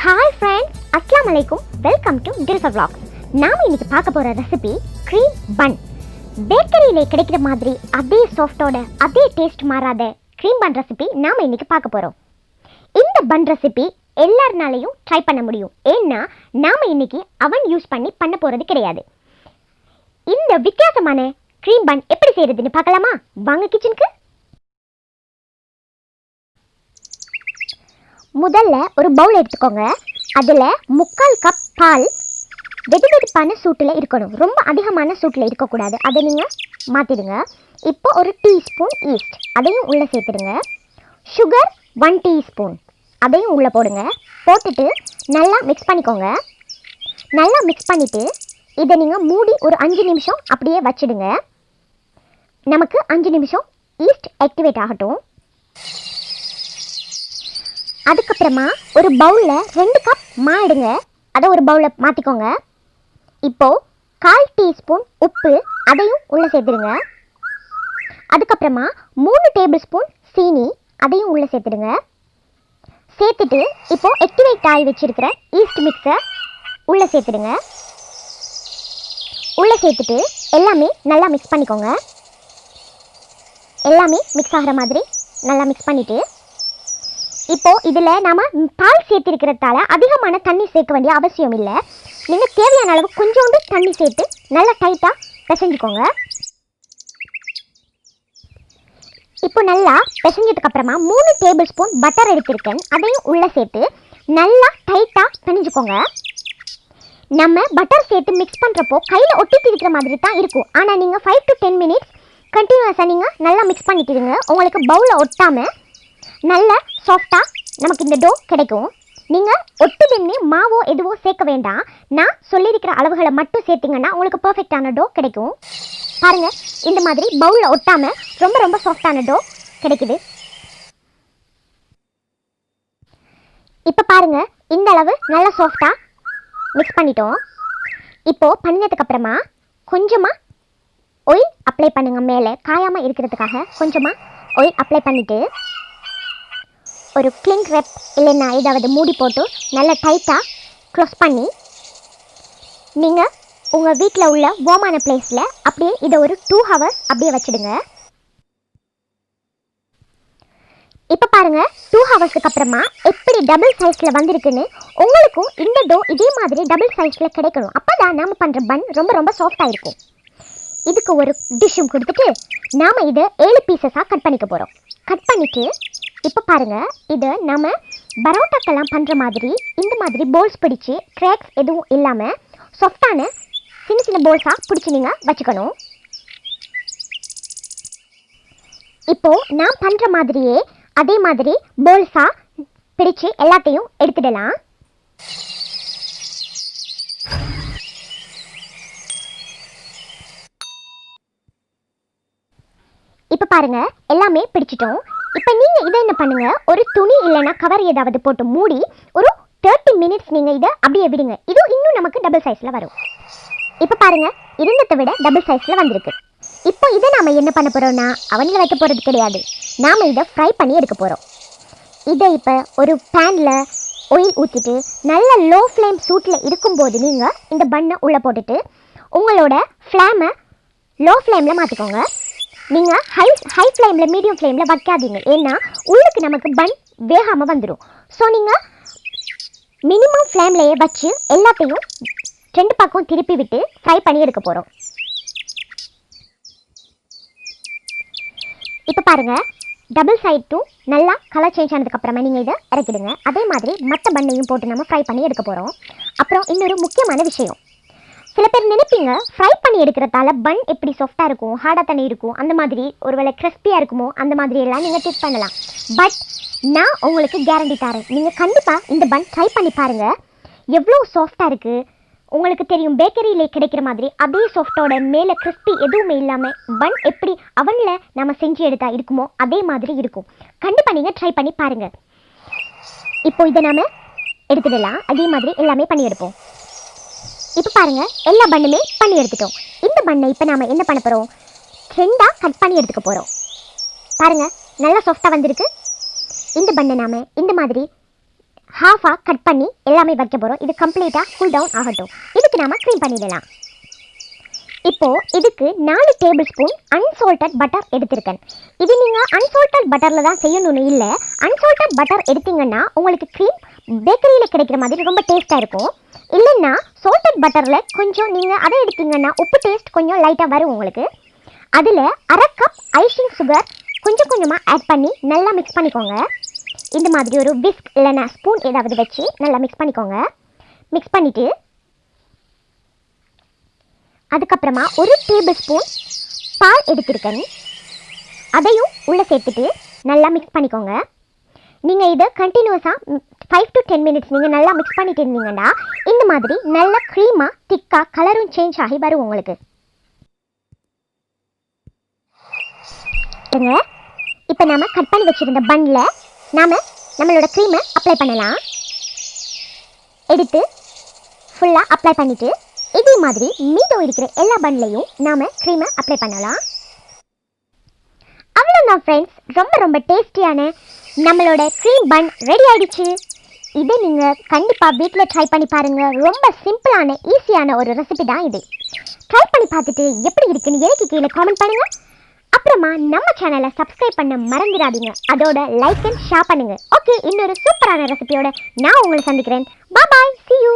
Hi friends, அஸ்ஸலாமு அலைக்கும். Welcome to Dilfar vlogs. நாம இன்னைக்கு பார்க்க போற ரெசிபி க்ரீம் பன். பேக்கரியில கிடைக்கிற மாதிரி அதே சாஃப்ட்டோட அதே டேஸ்ட் மாறாத க்ரீம் பன் ரெசிபி நாம இன்னைக்கு பார்க்க போறோம். இந்த பன் ரெசிபி எல்லாருனாலையும் ட்ரை பண்ண முடியும். ஏன்னா நாம இன்னைக்கு அவன் யூஸ் பண்ண போறது கிடையாது. இந்த வித்தியாசமான க்ரீம் பன் எப்படி செய்யறதுன்னு பார்க்கலாமா? வாங்க கிச்சனுக்கு. முதல்ல ஒரு பவுல் எடுத்துக்கோங்க. அதில் 3/4 கப் பால் வெதுவெதுப்பான சூட்டில் இருக்கணும். ரொம்ப அதிகமான சூட்டில் இருக்கக்கூடாது. அதை நீங்கள் மாற்றிடுங்க. இப்போ ஒரு டீஸ்பூன் ஈஸ்ட், அதையும் உள்ளே சேர்த்துடுங்க. சுகர் 1 டீஸ்பூன், அதையும் உள்ளே போடுங்க. போட்டுட்டு நல்லா மிக்ஸ் பண்ணிக்கோங்க. நல்லா மிக்ஸ் பண்ணிவிட்டு இதை நீங்கள் மூடி ஒரு 5 நிமிஷம் அப்படியே வச்சிடுங்க. நமக்கு 5 நிமிஷம் ஈஸ்ட் ஆக்டிவேட் ஆகட்டும். அதுக்கப்புறமா ஒரு பவுலில் 2 கப் மா எடுங்க. அதை ஒரு பவுலில் மாற்றிக்கோங்க. இப்போது 1/4 டீஸ்பூன் உப்பு, அதையும் உள்ளே சேர்த்துடுங்க. அதுக்கப்புறமா 3 டேபிள் ஸ்பூன் சீனி, அதையும் உள்ளே சேர்த்துடுங்க. சேர்த்துட்டு இப்போது ஆக்டிவேட் ஆகி வச்சுருக்கிற ஈஸ்ட் மிக்ஸை உள்ளே சேர்த்துடுங்க. உள்ளே சேர்த்துட்டு எல்லாமே நல்லா மிக்ஸ் பண்ணிக்கோங்க. எல்லாமே மிக்ஸ் ஆகிற மாதிரி நல்லா மிக்ஸ் பண்ணிவிட்டு இப்போது இதில் நாம் பால் சேர்த்திருக்கிறதால அதிகமான தண்ணி சேர்க்க வேண்டிய அவசியம் இல்லை. நீங்கள் தேவையான அளவு கொஞ்சோண்டு தண்ணி சேர்த்து நல்லா டைட்டாக பிசைஞ்சுக்கோங்க. இப்போ நல்லா பிசைஞ்சதுக்கப்புறமா 3 டேபிள் ஸ்பூன் பட்டர் எடுத்திருக்கேன், அதையும் உள்ளே சேர்த்து நல்லா டைட்டாக பிணைஞ்சுக்கோங்க. நம்ம பட்டர் சேர்த்து மிக்ஸ் பண்ணுறப்போ கையில் ஒட்டிட்டு இருக்கிற மாதிரி தான் இருக்கும். ஆனால் நீங்கள் 5 to 10 மினிட்ஸ் கண்டினியூஸாக நீங்கள் நல்லா மிக்ஸ் பண்ணிக்கிடுங்க. உங்களுக்கு பவுலில் ஒட்டாமல் நல்ல சாஃப்டாக நமக்கு இந்த டோ கிடைக்கும். நீங்கள் ஒட்டுதுன்னு மாவோ எதுவோ சேர்க்க வேண்டாம். நான் சொல்லியிருக்கிற அளவுகளை மட்டும் சேர்த்திங்கன்னா உங்களுக்கு பர்ஃபெக்டான டோ கிடைக்கும். பாருங்கள், இந்த மாதிரி பவுலில் ஒட்டாமல் ரொம்ப ரொம்ப சாஃப்டான டோ கிடைக்குது. இப்போ பாருங்கள், இந்த அளவு நல்லா சாஃப்டாக மிக்ஸ் பண்ணிட்டோம். இப்போது பண்ணினதுக்கப்புறமா கொஞ்சமாக ஆயில் அப்ளை பண்ணுங்கள். மேலே காயாமல் இருக்கிறதுக்காக கொஞ்சமாக ஆயில் அப்ளை பண்ணிவிட்டு ஒரு கிளிங் ரெப் இல்லைன்னா ஏதாவது மூடி போட்டு நல்லா டைட்டாக க்ளோஸ் பண்ணி நீங்கள் உங்கள் வீட்டில் உள்ள வார்மான பிளேஸில் அப்படியே இதை ஒரு 2 hours அப்படியே வச்சுடுங்க. இப்போ பாருங்கள், 2 hours அப்புறமா எப்படி டபுள் சைஸில் வந்திருக்குன்னு. உங்களுக்கும் இந்த டோ இதே மாதிரி டபுள் சைஸில் கிடைக்கணும். அப்போ தான் நாம் பண்ணுற பன் ரொம்ப ரொம்ப சாஃப்டாக இருக்கும். இதுக்கு ஒரு டிஷ்ஷும் கொடுத்துட்டு நாம் இதை 7 பீசஸாக கட் பண்ணிக்க போகிறோம். கட் பண்ணிவிட்டு இப்போ பாருங்கள், இதை நம்ம பரோட்டாக்கெல்லாம் பண்ணுற மாதிரி இந்த மாதிரி போல்ஸ் பிடிச்சி கிராக்ஸ் எதுவும் இல்லாமல் சாஃப்டான சின்ன சின்ன போல்ஸாக பிடிச்சி நீங்கள் வச்சுக்கணும். இப்போது நான் பண்ணுற மாதிரியே அதே மாதிரி போல்ஸாக பிடிச்சி எல்லாத்தையும் எடுத்துடலாம். இப்போ பாருங்கள், எல்லாமே பிடிச்சிட்டோம். இப்போ நீங்கள் இதை என்ன பண்ணுங்கள், ஒரு துணி இல்லைன்னா கவர் ஏதாவது போட்டு மூடி ஒரு 30 மினிட்ஸ் நீங்கள் இதை அப்படியே விடுங்க. இது இன்னும் நமக்கு டபுள் சைஸில் வரும். இப்போ பாருங்கள், இருந்ததை விட டபுள் சைஸில் வந்திருக்கு. இப்போ இதை நாம் என்ன பண்ண போகிறோம்னா அவனில் வைக்க போகிறது கிடையாது. நாம் இதை ஃப்ரை பண்ணி எடுக்க போகிறோம். இதை இப்போ ஒரு பேனில் ஆயில் ஊற்றிட்டு நல்ல லோ ஃப்ளேம் சூட்டில் இருக்கும்போது நீங்கள் இந்த பன்னை உள்ளே போட்டுட்டு உங்களோட ஃப்ளேமை லோ ஃப்ளேமில் மாற்றிக்கோங்க. நீங்கள் ஹை ஃப்ளேமில் மீடியம் ஃப்ளேமில் வைக்காதீங்க. ஏன்னா உள்ளுக்கு நமக்கு பன் வேகாமல் வந்துடும். ஸோ நீங்கள் மினிமம் ஃப்ளேம்லேயே வச்சு எல்லாத்தையும் 2 பக்கம் திருப்பி விட்டு ஃப்ரை பண்ணி எடுக்க போகிறோம். இப்போ பாருங்கள், டபுள் சைட்டும் நல்லா கலர் சேஞ்ச் ஆனதுக்கப்புறமா நீங்கள் இதை இறக்கிடுங்க. அதே மாதிரி மற்ற பன்னையும் போட்டு நம்ம ஃப்ரை பண்ணி எடுக்க போகிறோம். அப்புறம் இன்னொரு முக்கியமான விஷயம், சில பேர் நினைப்பீங்க ஃப்ரை பண்ணி எடுக்கிறதால பன் எப்படி சாஃப்டாக இருக்கும், ஹார்டாக தானே இருக்கும், அந்த மாதிரி ஒருவேளை கிறிஸ்பியாக இருக்குமோ அந்த மாதிரி எல்லாம் நீங்கள் டிப் பண்ணலாம். பட் நான் உங்களுக்கு கேரண்டி தரேன், நீங்கள் கண்டிப்பாக இந்த பன் ட்ரை பண்ணி பாருங்கள். எவ்வளோ சாஃப்டாக இருக்குது உங்களுக்கு தெரியும். பேக்கரியிலே கிடைக்கிற மாதிரி அதே சாஃப்டோட மேலே கிறிஸ்பி எதுவுமே இல்லாமல் பன் எப்படி அவனில் நம்ம செஞ்சு எடுத்தால் இருக்குமோ அதே மாதிரி இருக்கும். கண்டிப்பாக நீங்கள் ட்ரை பண்ணி பாருங்கள். இப்போ இதை நாம் எடுத்துடலாம். அதே மாதிரி எல்லாமே பண்ணி எடுப்போம். இப்போ பாருங்கள், எல்லா பன்னுமே பண்ணி எடுத்துட்டோம். இந்த பன்னை இப்போ நாம் என்ன பண்ண போகிறோம், 2ஆக கட் பண்ணி எடுத்துக்க போகிறோம். பாருங்கள், நல்லா சாஃப்டாக வந்திருக்கு. இந்த பன்னை நாம் இந்த மாதிரி ஹாஃபாக கட் பண்ணி எல்லாமே வைக்க போகிறோம். இது கம்ப்ளீட்டாக கூல் டவுன் ஆகட்டும். இதுக்கு நாம் க்ரீம் பண்ணிடலாம். இப்போது இதுக்கு 4 டேபிள் ஸ்பூன் அன்சால்டட் பட்டர் எடுத்திருக்கேன். இது நீங்கள் அன்சால்டட் பட்டரில் தான் செய்யணும்னு இல்லை. அன்சால்டட் பட்டர் எடுத்திங்கன்னா உங்களுக்கு க்ரீம் பேக்கரியில் கிடைக்கிற மாதிரி ரொம்ப டேஸ்ட்டாக இருக்கும். இல்லைன்னா சால்டட் பட்டரில் கொஞ்சம் நீங்கள் அதை எடுத்திங்கன்னா உப்பு டேஸ்ட் கொஞ்சம் லைட்டாக வரும் உங்களுக்கு. அதில் 1/2 கப் ஐசிங் சுகர் கொஞ்சம் கொஞ்சமாக ஆட் பண்ணி நல்லா மிக்ஸ் பண்ணிக்கோங்க. இந்த மாதிரி ஒரு விஸ்க் இல்லைன்னா ஸ்பூன் ஏதாவது வச்சு நல்லா மிக்ஸ் பண்ணிக்கோங்க. மிக்ஸ் பண்ணிவிட்டு அதுக்கப்புறமா 1 டேபிள் ஸ்பூன் பால் எடுத்திருக்கேன். அதையும் உள்ளே சேர்த்துட்டு நல்லா மிக்ஸ் பண்ணிக்கோங்க. நீங்கள் இதை கண்டினியூஸாக 5 to 10 மினிட்ஸ் நீங்கள் நல்லா மிக்ஸ் பண்ணிட்டு இருந்தீங்கன்னா இந்த மாதிரி நல்ல க்ரீமாக திக்காக கலரும் சேஞ்ச் ஆகி வரும் உங்களுக்கு. இப்போ நாம் கட் பண்ணி வச்சுருந்த பன்னில் நாம் நம்மளோட க்ரீமை அப்ளை பண்ணலாம். எடுத்து ஃபுல்லாக அப்ளை பண்ணிவிட்டு இதே மாதிரி மீதம் இருக்கிற எல்லா பன்லையும் நாம் க்ரீமை அப்ளை பண்ணலாம். அவ்வளோதான் ஃப்ரெண்ட்ஸ், ரொம்ப ரொம்ப டேஸ்டியான நம்மளோட க்ரீம் பன் ரெடி ஆகிடுச்சு. இதை நீங்கள் கண்டிப்பாக வீட்டில் ட்ரை பண்ணி பாருங்கள். ரொம்ப சிம்பிளான ஈஸியான ஒரு ரெசிபி தான் இது. ட்ரை பண்ணி பார்த்துட்டு எப்படி இருக்குன்னு எனக்கு கீழே காமெண்ட் பண்ணுங்கள். அப்புறமா நம்ம சேனலை சப்ஸ்கிரைப் பண்ண மறந்துடாதீங்க. அதோட லைக் அண்ட் ஷேர் பண்ணுங்கள். ஓகே, இன்னொரு சூப்பரான ரெசிபியோட நான் உங்களை சந்திக்கிறேன். பாய், see you.